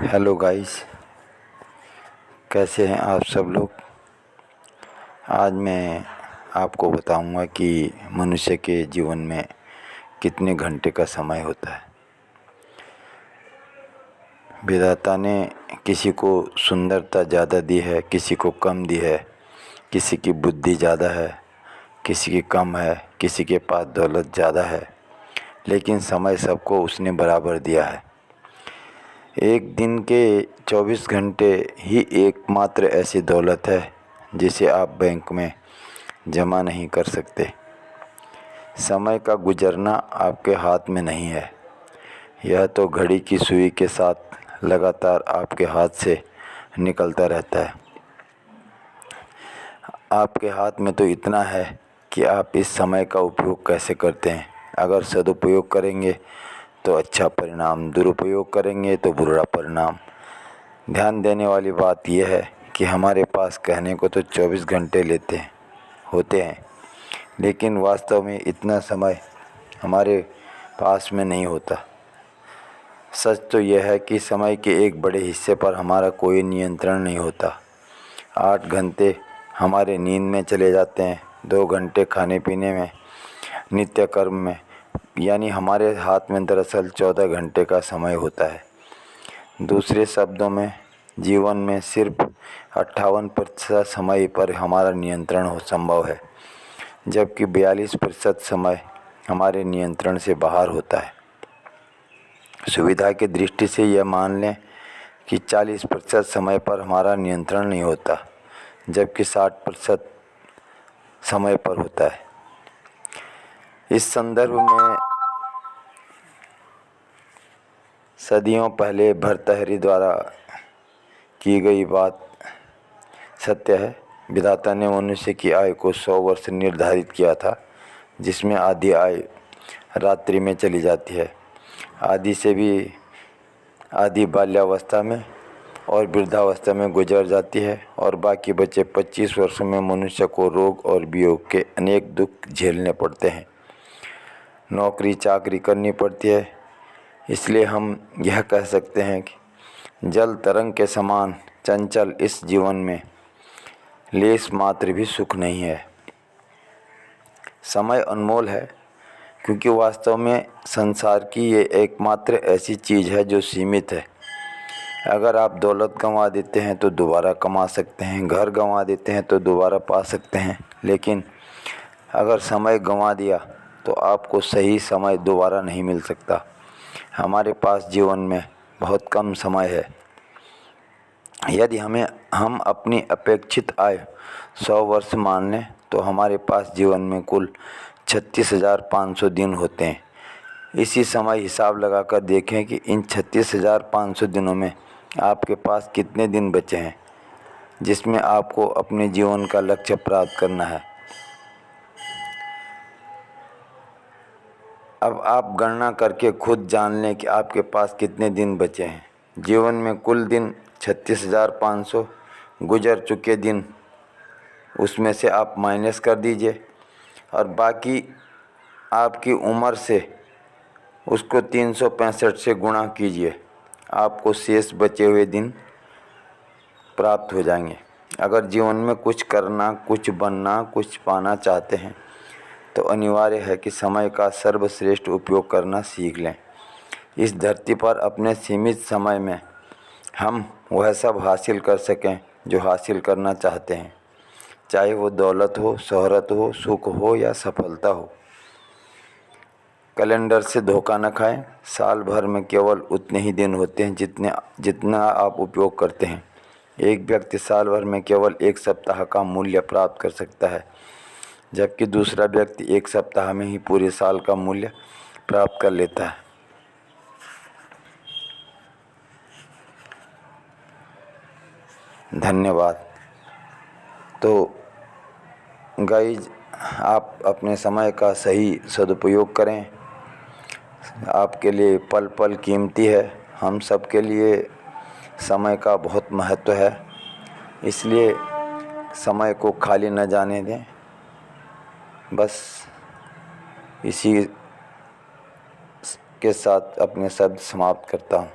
Hello guys, कैसे हैं आप सब लोग। आज मैं आपको बताऊंगा कि मनुष्य के जीवन में कितने घंटे का समय होता है। विधाता ने किसी को सुंदरता ज़्यादा दी है, किसी को कम दी है, किसी की बुद्धि ज़्यादा है, किसी की कम है, किसी के पास दौलत ज़्यादा है, लेकिन समय सबको उसने बराबर दिया है। एक दिन के 24 घंटे ही एकमात्र ऐसी दौलत है जिसे आप बैंक में जमा नहीं कर सकते। समय का गुजरना आपके हाथ में नहीं है, यह तो घड़ी की सुई के साथ लगातार आपके हाथ से निकलता रहता है। आपके हाथ में तो इतना है कि आप इस समय का उपयोग कैसे करते हैं। अगर सदुपयोग करेंगे तो अच्छा परिणाम, दुरुपयोग करेंगे तो बुरा परिणाम। ध्यान देने वाली बात यह है कि हमारे पास कहने को तो 24 घंटे होते हैं, लेकिन वास्तव में इतना समय हमारे पास में नहीं होता। सच तो यह है कि समय के एक बड़े हिस्से पर हमारा कोई नियंत्रण नहीं होता। 8 घंटे हमारे नींद में चले जाते हैं, 2 घंटे खाने पीने में, नित्य कर्म में, यानी हमारे हाथ में दरअसल 14 घंटे का समय होता है। दूसरे शब्दों में, जीवन में सिर्फ 58% समय पर हमारा नियंत्रण हो संभव है, जबकि 42% समय हमारे नियंत्रण से बाहर होता है। सुविधा की दृष्टि से यह मान लें कि 40% समय पर हमारा नियंत्रण नहीं होता, जबकि 60% समय पर होता है। इस संदर्भ में सदियों पहले भर्तृहरि द्वारा की गई बात सत्य है। विधाता ने मनुष्य की आयु को 100 वर्ष निर्धारित किया था, जिसमें आधी आयु रात्रि में चली जाती है, आधी से भी आधी बाल्यावस्था में और वृद्धावस्था में गुजर जाती है, और बाकी बचे 25 वर्षों में मनुष्य को रोग और वियोग के अनेक दुख झेलने पड़ते हैं, नौकरी चाकरी करनी पड़ती है। इसलिए हम यह कह सकते हैं कि जल तरंग के समान चंचल इस जीवन में लेस मात्र भी सुख नहीं है। समय अनमोल है, क्योंकि वास्तव में संसार की ये एकमात्र ऐसी चीज़ है जो सीमित है। अगर आप दौलत गंवा देते हैं तो दोबारा कमा सकते हैं, घर गंवा देते हैं तो दोबारा पा सकते हैं, लेकिन अगर समय गंवा दिया तो आपको सही समय दोबारा नहीं मिल सकता। हमारे पास जीवन में बहुत कम समय है। यदि हम अपनी अपेक्षित आयु 100 वर्ष मान लें तो हमारे पास जीवन में कुल 36,500 दिन होते हैं। इसी समय हिसाब लगाकर देखें कि इन 36,500 दिनों में आपके पास कितने दिन बचे हैं जिसमें आपको अपने जीवन का लक्ष्य प्राप्त करना है। अब आप गणना करके खुद जान लें कि आपके पास कितने दिन बचे हैं। जीवन में कुल दिन 36,500, गुजर चुके दिन उसमें से आप माइनस कर दीजिए और बाकी आपकी उम्र से उसको 365 से गुणा कीजिए, आपको शेष बचे हुए दिन प्राप्त हो जाएंगे। अगर जीवन में कुछ करना, कुछ बनना, कुछ पाना चाहते हैं तो अनिवार्य है कि समय का सर्वश्रेष्ठ उपयोग करना सीख लें। इस धरती पर अपने सीमित समय में हम वह सब हासिल कर सकें जो हासिल करना चाहते हैं, चाहे वो दौलत हो, शोहरत हो, सुख हो या सफलता हो। कैलेंडर से धोखा न खाएं। साल भर में केवल उतने ही दिन होते हैं जितना आप उपयोग करते हैं। एक व्यक्ति साल भर में केवल 1 सप्ताह का मूल्य प्राप्त कर सकता है, जबकि दूसरा व्यक्ति 1 सप्ताह में ही पूरे साल का मूल्य प्राप्त कर लेता है। धन्यवाद। तो गाइज, आप अपने समय का सही सदुपयोग करें। आपके लिए पल पल कीमती है। हम सब के लिए समय का बहुत महत्व है, इसलिए समय को खाली न जाने दें। बस इसी के साथ अपने शब्द समाप्त करता हूँ।